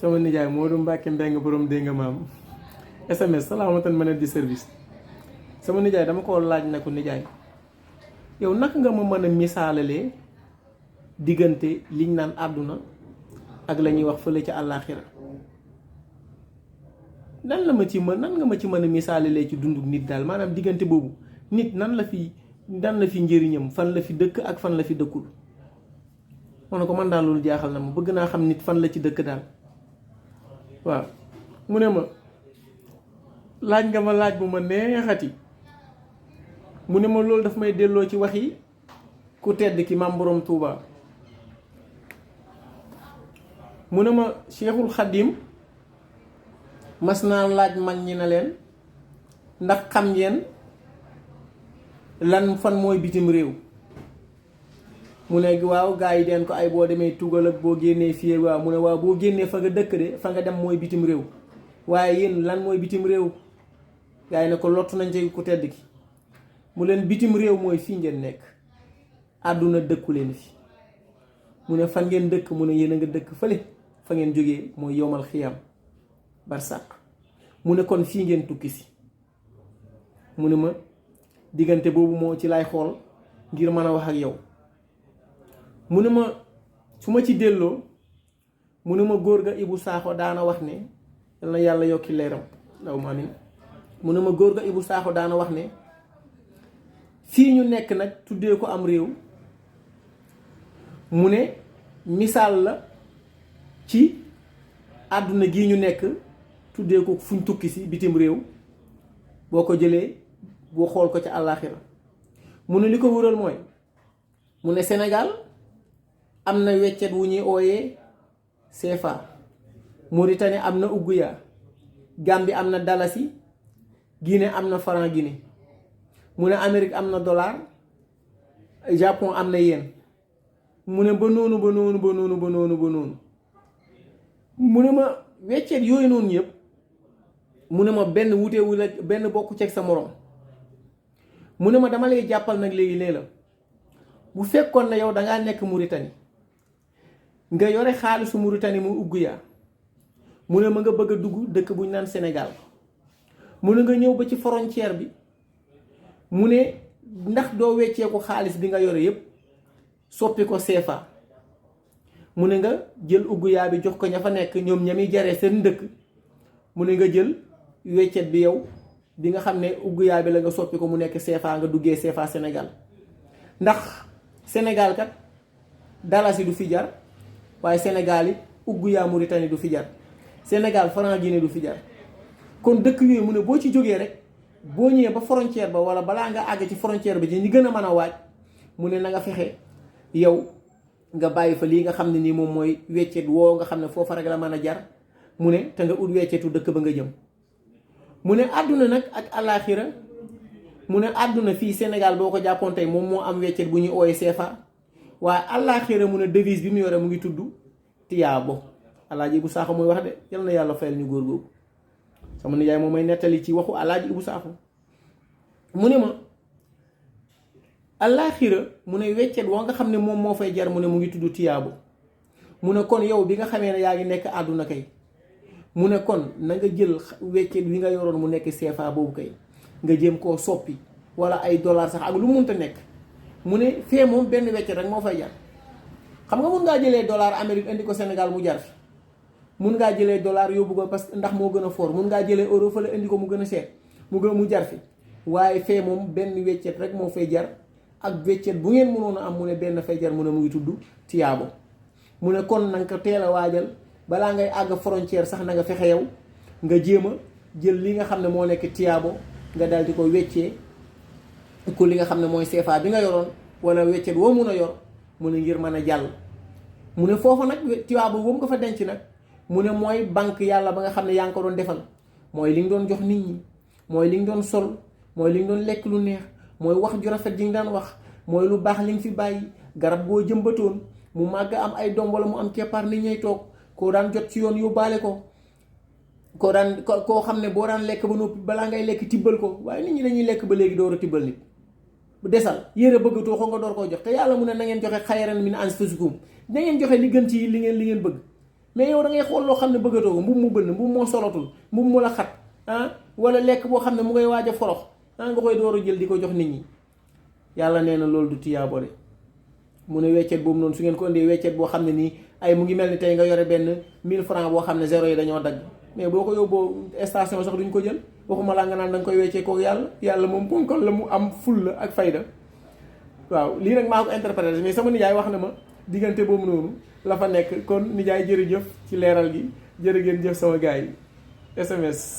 sama nijaay Modou Mbacke Mbeng borom dégg nga maam SMS salaamatan mën di service sama nijaay dama ko laaj na ko nijaay yow naka nga ma mën a misaalalee diggante liñ naan àdduna ak la ñuy wax fële ca àllaaxira nan nga ma ci mën a misaalalee ci dunduk nit daal maanaam diggante boobu nit nan la fi njëriñam fan la fi dëkk ak fan la fi dëkkul ma ne ko man daal loolu jaaxal na ma bëgg naa xam nit fan la ci dëkk daal waaw mu ne ma laaj nga ma laaj bu ma neexati mu ne ma loolu daf may delloo ci wax yi ku tedd ki maam borom Touba mu ne ma Cheikhul Khadim mas naa laaj mag ñi na leen ndax xam ngeen lan fan mooy bitim réew mu ne waaw gaa yi den ko ay boo demee tugal ak boo génnee fii waaw mu ne waaw boo génnee fa nga dëkk de fa nga dem mooy bitim réew waaye yéen lan mooy bitim réew gaa yi ne ko lottu nañ ci ku tedd ki mu leen bitim réew mooy fii ngeen nekk àdduna dëkku leen fi mu ne fan ngeen dëkk mu ne yéen a nga dëkk fële fa ngeen jógee mooy yowmal xiyam barsàq mu ne kon fii ngeen tukki si mu ne ma diggante boobu moo ci lay xool ngir mën a wax ak yow mu ne ma su ma ci delloo mu ne ma góor ga Ibu Saaxo daana wax ne yal na yàlla yokki leeram ndaw ma amin mu ne ma góor ga Ibu Saaxo daana wax ne fii ñu nekk nag tuddee ko am réew mu ne misaal la ci àdduna gi ñu nekk tuddee ko fuñ tukki si bitim réew boo ko jëlee boo xool ko ca àllaaxira mu ne li ko wëral mooy mu ne Sénégal am na weccet wu ñuy ooyee CFA Mauritanie am na Ouguiya Gambie am na dalasi Guinée am na franc Guinée mu ne Amérique am na dollar Japon am na yen mu ne ba noonu mu ne ma weccet yooyu noonu yëpp mu ne ma benn wuteewul ak benn bokku ceeg sa morom mu ne ma dama lay jàppal nag léegi nee la bu fekkoon na yow dangaa nekk Mauritanie nga yore xaalisu Mauritanie mu Ouguiya mu ne ma nga bëgg a dugg dëkk bu ñu naan Sénégal mu ne nga ñëw ba ci frontière bi mu ne ndax doo wecceeku xaalis bi nga yore yépp soppi ko CFA mu ne nga jël Ouguiya bi jox ko ña fa nekk ñoom ñami jaree seen dëkk mu ne nga jël weccet bi yow bi nga xam ne Ouguiya bi la nga soppi ko mu nekk CFA nga duggee CFA Sénégal ndax Sénégal kat dalasi du fi jar waaye Sénégal it Ouguiya Mauritanie du fi jar Sénégal franc Guinée du fi jar kon dëkk yooyu mu ne boo ci jógee rek boo ñëwee ba frontière ba wala balaa nga àgg ci frontière bi ci ñi gën a mën a waaj mu ne na nga fexe yow nga bàyyi fa lii nga xam ne nii moom mooy weccet woo nga xam ne foofa rek la mën a jar mu ne te nga ut weccetu dëkk ba nga jëm mu ne àdduna nag ak àllaaxira mu ne àdduna fii Sénégal boo ko jàppoon tey moom moo am weccet bu ñuy ooyee CFA waaye àllaaxira mu ne devise bi mu yore mu ngi tudd tiyaabo alaaji Ibu Saaxo mooy wax de yal na yàlla fayal ñu góor googu sama nijaay moom may nettali ci waxu alaaji Ibu Saaxo mu ne ma àllaaxira mu ne weccet woo nga xam ne moom moo fay jar mu ne mu ngi tudd tiyaabo mu ne kon yow bi nga xamee ne yaa ngi nekk àdduna kay mu ne kon na nga jël weccet wi nga yoroon mu nekk CFA boobu kay nga jéem koo soppi wala ay dollar sax ak lu munta nekk mu ne fee moom benn weccet rek moo fay jar xam nga mun ngaa jëlee dollar Amérique indi ko Sénégal mu jar fi mun ngaa jëlee dollar yóbbu ko parce que ndax moo gën a fort mun ngaa jëlee euro fa la indi ko mu gën a cher mu jar fi waaye fee moom benn weccet rek moo fay jar ak weccet bu ngeen mënoon a am mu ne benn fay jar mu ne mu ngi tudd tiyaabo mu ne kon na nga ko teel a waajal balaa ngay àgg frontière sax na nga fexe yow nga jéem a jël li nga xam ne moo nekk tiyaabo nga daal di ko weccee ko li nga xam ne mooy CFA bi nga yoroon wala weccet woo mun a yor mu ne ngir mën a jàll mu ne foofu nag tiyaabo boobu nga fa denc nag mu ne mooy banque yàlla ba nga xam ne yaa ngi ko doon defal mooy li nga doon jox nit ñi mooy li nga doon sol mooy li nga doon lekk lu neex mooy wax ju rafet ji nga daan wax mooy lu baax li nga fi bàyyi garab boo jëmbatoon mu màgg am ay doom wala mu am keppaar nit ñay toog koo daan jot ci yoon yóbbaale ko koo xam ne boo daan lekk ba noppi balaa ngay lekk tibbal ko waaye nit ñi dañuy lekk ba léegi door a tibbal nit bu desal yére bëggatoo ko nga door koo jox te yàlla mu ne na ngeen joxe xayran min anfusikum na ngeen joxe li gën ci li ngeen bëgg mais yow da ngay xool loo xam ne bëggatoo ko mbubb mu bënn mbubb moo solotul mbubb mu la xat wala lekk boo xam ne mu ngay waaj a forox nga koy door a jël di ko jox nit ñi. yàlla nee na loolu du tiyaabo de mu ne weccet boobu noonu su ngeen ko indee weccet boo xam ne nii ay mu ngi mel ni tey nga yore benn 1000 francs boo xam ne zéro yi dañoo dagg mais boo ko yóbboo station sax duñ ko jël waxuma laa nga naan da nga koy weccee kook yàlla moom ponkal la mu am ful la ak fayda. waaw lii nag maa ko interprété mais sama nijaay wax na ma diggante boobu noonu la fa nekk kon nijaay jërëjëf ci leeral gi jërë ngeen jëf sama gars yi SMS.